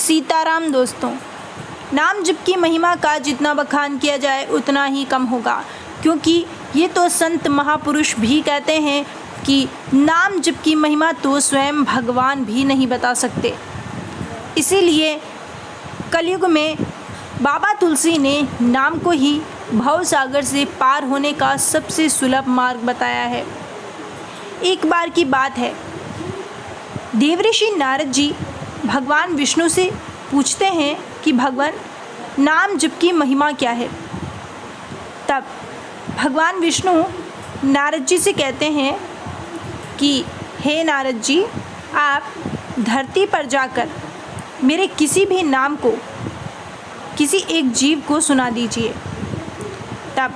सीताराम दोस्तों, नाम जप की महिमा का जितना बखान किया जाए उतना ही कम होगा, क्योंकि ये तो संत महापुरुष भी कहते हैं कि नाम जप की महिमा तो स्वयं भगवान भी नहीं बता सकते। इसीलिए कलयुग में बाबा तुलसी ने नाम को ही भव सागर से पार होने का सबसे सुलभ मार्ग बताया है। एक बार की बात है, देवऋषि नारद जी भगवान विष्णु से पूछते हैं कि भगवान, नाम जप की महिमा क्या है। तब भगवान विष्णु नारद जी से कहते हैं कि हे नारद जी, आप धरती पर जाकर मेरे किसी भी नाम को किसी एक जीव को सुना दीजिए। तब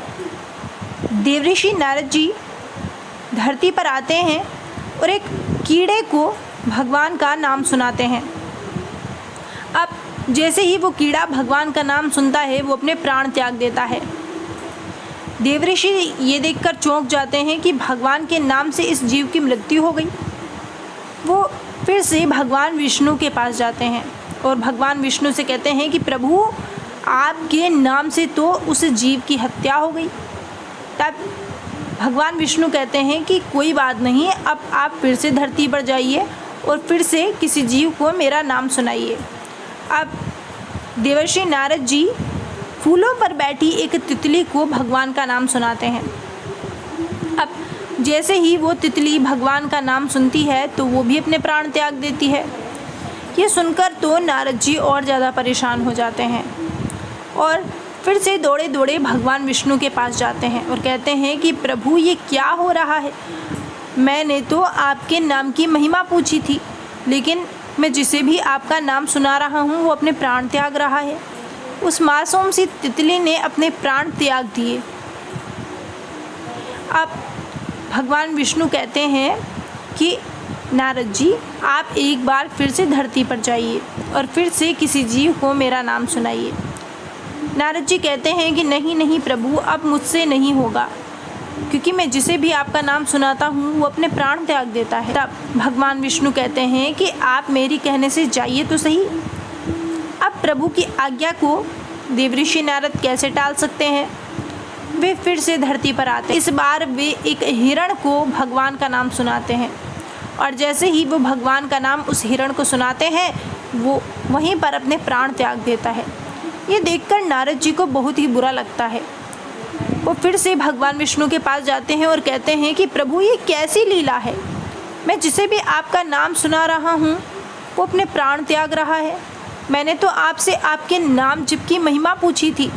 देवऋषि नारद जी धरती पर आते हैं और एक कीड़े को भगवान का नाम सुनाते हैं। अब जैसे ही वो कीड़ा भगवान का नाम सुनता है, वो अपने प्राण त्याग देता है। देवऋषि ये देखकर चौंक जाते हैं कि भगवान के नाम से इस जीव की मृत्यु हो गई। वो फिर से भगवान विष्णु के पास जाते हैं और भगवान विष्णु से कहते हैं कि प्रभु, आपके नाम से तो उस जीव की हत्या हो गई। तब भगवान विष्णु कहते हैं कि कोई बात नहीं, अब आप फिर से धरती पर जाइए और फिर से किसी जीव को मेरा नाम सुनाइए। अब देवर्षि नारद जी फूलों पर बैठी एक तितली को भगवान का नाम सुनाते हैं। अब जैसे ही वो तितली भगवान का नाम सुनती है तो वो भी अपने प्राण त्याग देती है। ये सुनकर तो नारद जी और ज़्यादा परेशान हो जाते हैं और फिर से दौड़े दौड़े भगवान विष्णु के पास जाते हैं और कहते हैं कि प्रभु, ये क्या हो रहा है। मैंने तो आपके नाम की महिमा पूछी थी, लेकिन मैं जिसे भी आपका नाम सुना रहा हूँ वो अपने प्राण त्याग रहा है। उस मासूम सी तितली ने अपने प्राण त्याग दिए। अब भगवान विष्णु कहते हैं कि नारद जी, आप एक बार फिर से धरती पर जाइए और फिर से किसी जीव को मेरा नाम सुनाइए। नारद जी कहते हैं कि नहीं नहीं प्रभु, अब मुझसे नहीं होगा, क्योंकि मैं जिसे भी आपका नाम सुनाता हूँ वो अपने प्राण त्याग देता है। तब भगवान विष्णु कहते हैं कि आप मेरी कहने से जाइए तो सही। अब प्रभु की आज्ञा को देवऋषि नारद कैसे टाल सकते हैं। वे फिर से धरती पर आते हैं। इस बार वे एक हिरण को भगवान का नाम सुनाते हैं और जैसे ही वो भगवान का नाम उस हिरण को सुनाते हैं, वो वहीं पर अपने प्राण त्याग देता है। ये देखकर नारद जी को बहुत ही बुरा लगता है। वो फिर से भगवान विष्णु के पास जाते हैं और कहते हैं कि प्रभु, ये कैसी लीला है। मैं जिसे भी आपका नाम सुना रहा हूँ वो अपने प्राण त्याग रहा है। मैंने तो आपसे आपके नाम जप की महिमा पूछी थी।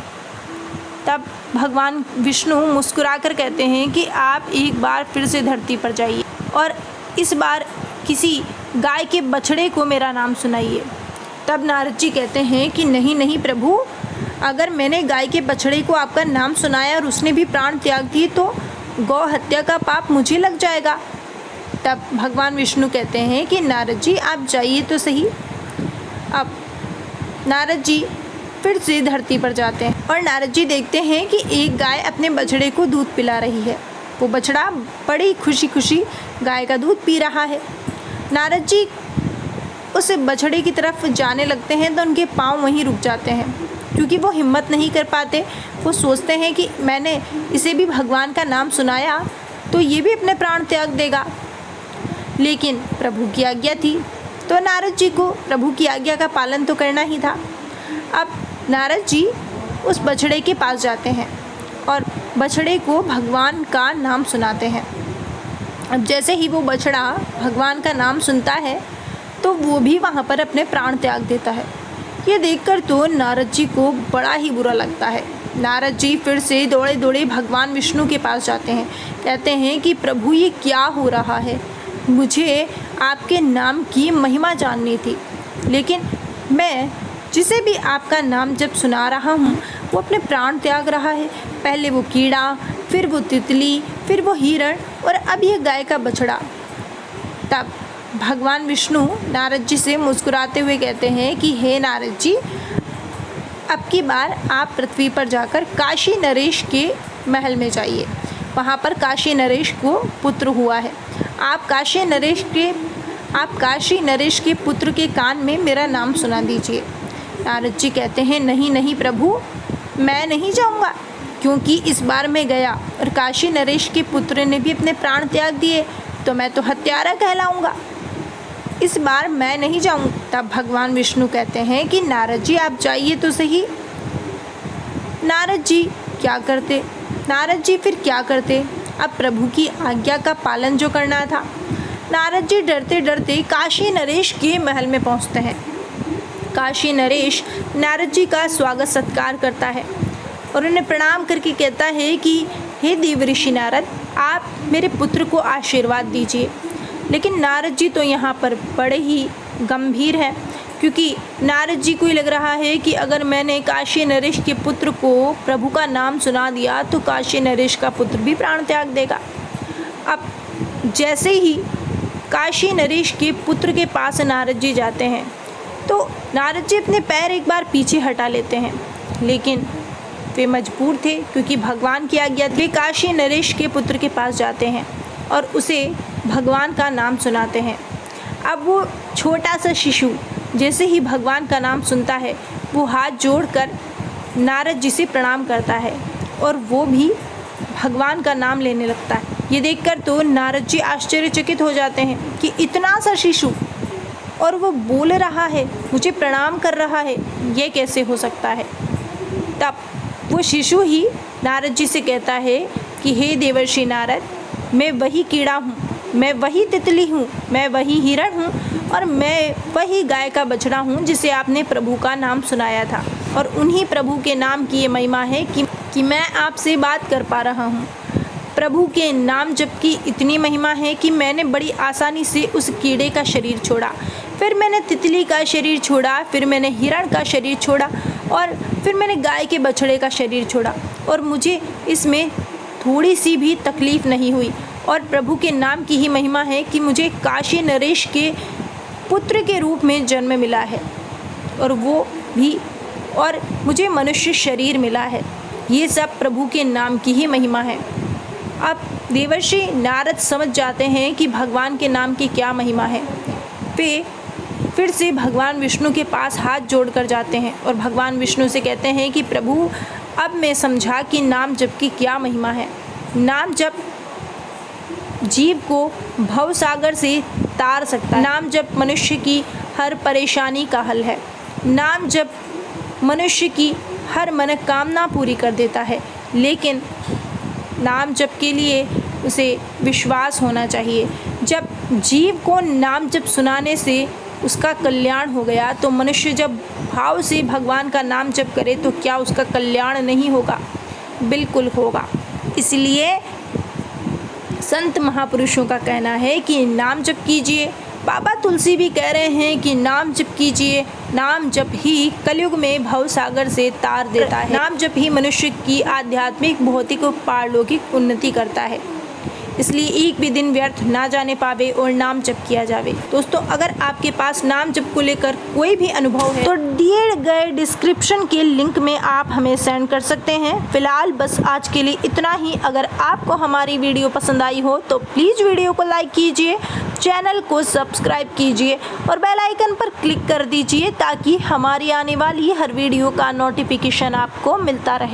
तब भगवान विष्णु मुस्कुराकर कहते हैं कि आप एक बार फिर से धरती पर जाइए और इस बार किसी गाय के बछड़े को मेरा नाम सुनाइए। तब नारद जी कहते हैं कि नहीं नहीं प्रभु, अगर मैंने गाय के बछड़े को आपका नाम सुनाया और उसने भी प्राण त्याग दिए तो गौ हत्या का पाप मुझे लग जाएगा। तब भगवान विष्णु कहते हैं कि नारद जी, आप जाइए तो सही। अब नारद जी फिर से धरती पर जाते हैं और नारद जी देखते हैं कि एक गाय अपने बछड़े को दूध पिला रही है। वो बछड़ा बड़ी खुशी खुशी गाय का दूध पी रहा है। नारद जी उस बछड़े की तरफ जाने लगते हैं तो उनके पाँव वहीं रुक जाते हैं, क्योंकि वो हिम्मत नहीं कर पाते। वो सोचते हैं कि मैंने इसे भी भगवान का नाम सुनाया तो ये भी अपने प्राण त्याग देगा, लेकिन प्रभु की आज्ञा थी तो नारद जी को प्रभु की आज्ञा का पालन तो करना ही था। अब नारद जी उस बछड़े के पास जाते हैं और बछड़े को भगवान का नाम सुनाते हैं। अब जैसे ही वो बछड़ा भगवान का नाम सुनता है तो वो भी वहाँ पर अपने प्राण त्याग देता है। ये देखकर तो नारद जी को बड़ा ही बुरा लगता है। नारद जी फिर से दौड़े दौड़े भगवान विष्णु के पास जाते हैं। कहते हैं कि प्रभु, ये क्या हो रहा है। मुझे आपके नाम की महिमा जाननी थी, लेकिन मैं जिसे भी आपका नाम जब सुना रहा हूँ वो अपने प्राण त्याग रहा है। पहले वो कीड़ा, फिर वो तितली, फिर वो हिरण और अब ये गाय का बछड़ा। तब भगवान विष्णु नारद जी से मुस्कुराते हुए कहते हैं कि हे नारद जी, अब की बार आप पृथ्वी पर जाकर काशी नरेश के महल में जाइए। वहाँ पर काशी नरेश को पुत्र हुआ है। आप काशी नरेश के आप काशी नरेश के पुत्र के कान में मेरा नाम सुना दीजिए। नारद जी कहते हैं, नहीं नहीं प्रभु, मैं नहीं जाऊंगा, क्योंकि इस बार मैं गया और काशी नरेश के पुत्र ने भी अपने प्राण त्याग दिए तो मैं तो हत्यारा कहलाऊंगा। इस बार मैं नहीं जाऊंगा। तब भगवान विष्णु कहते हैं कि नारद जी आप जाइए तो सही। नारद जी फिर क्या करते? अब प्रभु की आज्ञा का पालन जो करना था। नारद जी डरते डरते काशी नरेश के महल में पहुंचते हैं। काशी नरेश नारद जी का स्वागत सत्कार करता है और उन्हें प्रणाम करके कहता है कि हे देवर्षि नारद, आप मेरे पुत्र को आशीर्वाद दीजिए। लेकिन नारद जी तो यहाँ पर बड़े ही गंभीर हैं, क्योंकि नारद जी को ही लग रहा है कि अगर मैंने काशी नरेश के पुत्र को प्रभु का नाम सुना दिया तो काशी नरेश का पुत्र भी प्राण त्याग देगा। अब जैसे ही काशी नरेश के पुत्र के पास नारद जी जाते हैं तो नारद जी अपने पैर एक बार पीछे हटा लेते हैं, लेकिन वे मजबूर थे क्योंकि भगवान की आज्ञा थी। वे काशी नरेश के पुत्र के पास जाते हैं और उसे भगवान का नाम सुनाते हैं। अब वो छोटा सा शिशु जैसे ही भगवान का नाम सुनता है वो हाथ जोड़कर नारद जी से प्रणाम करता है और वो भी भगवान का नाम लेने लगता है। ये देखकर तो नारद जी आश्चर्यचकित हो जाते हैं कि इतना सा शिशु और वो बोल रहा है, मुझे प्रणाम कर रहा है, ये कैसे हो सकता है। तब वो शिशु ही नारद जी से कहता है कि हे देवर्षि नारद, मैं वही कीड़ा हूँ, मैं वही तितली हूँ, मैं वही हिरण हूँ और मैं वही गाय का बछड़ा हूँ जिसे आपने प्रभु का नाम सुनाया था। और उन्हीं प्रभु के नाम की ये महिमा है कि मैं आपसे बात कर पा रहा हूँ। प्रभु के नाम जप की इतनी महिमा है कि मैंने बड़ी आसानी से उस कीड़े का शरीर छोड़ा, फिर मैंने तितली का शरीर छोड़ा, फिर मैंने हिरण का शरीर छोड़ा और फिर मैंने गाय के बछड़े का शरीर छोड़ा और मुझे इसमें थोड़ी सी भी तकलीफ़ नहीं हुई। और प्रभु के नाम की ही महिमा है कि मुझे काशी नरेश के पुत्र के रूप में जन्म मिला है और मुझे मनुष्य शरीर मिला है। ये सब प्रभु के नाम की ही महिमा है। अब देवर्षि नारद समझ जाते हैं कि भगवान के नाम की क्या महिमा है। वे फिर से भगवान विष्णु के पास हाथ जोड़कर जाते हैं और भगवान विष्णु से कहते हैं कि प्रभु, अब मैं समझा कि नाम जप की क्या महिमा है। नाम जप जीव को भव सागर से तार सकता है। नाम जप मनुष्य की हर परेशानी का हल है। नाम जप मनुष्य की हर मनोकामना पूरी कर देता है, लेकिन नाम जप के लिए उसे विश्वास होना चाहिए। जब जीव को नाम जप सुनाने से उसका कल्याण हो गया तो मनुष्य जब भाव से भगवान का नाम जप करे तो क्या उसका कल्याण नहीं होगा? बिल्कुल होगा। इसलिए संत महापुरुषों का कहना है कि नाम जप कीजिए। बाबा तुलसी भी कह रहे हैं कि नाम जप कीजिए। नाम जप ही कलयुग में भव सागर से तार देता है। नाम जप ही मनुष्य की आध्यात्मिक, भौतिक और पारलौकिक उन्नति करता है। इसलिए एक भी दिन व्यर्थ ना जाने पावे और नाम जप किया जावे। दोस्तों, अगर आपके पास नाम जप को लेकर कोई भी अनुभव है तो दिए गए डिस्क्रिप्शन के लिंक में आप हमें सेंड कर सकते हैं। फिलहाल बस आज के लिए इतना ही। अगर आपको हमारी वीडियो पसंद आई हो तो प्लीज़ वीडियो को लाइक कीजिए, चैनल को सब्सक्राइब कीजिए और बेल आइकन पर क्लिक कर दीजिए ताकि हमारी आने वाली हर वीडियो का नोटिफिकेशन आपको मिलता रहे।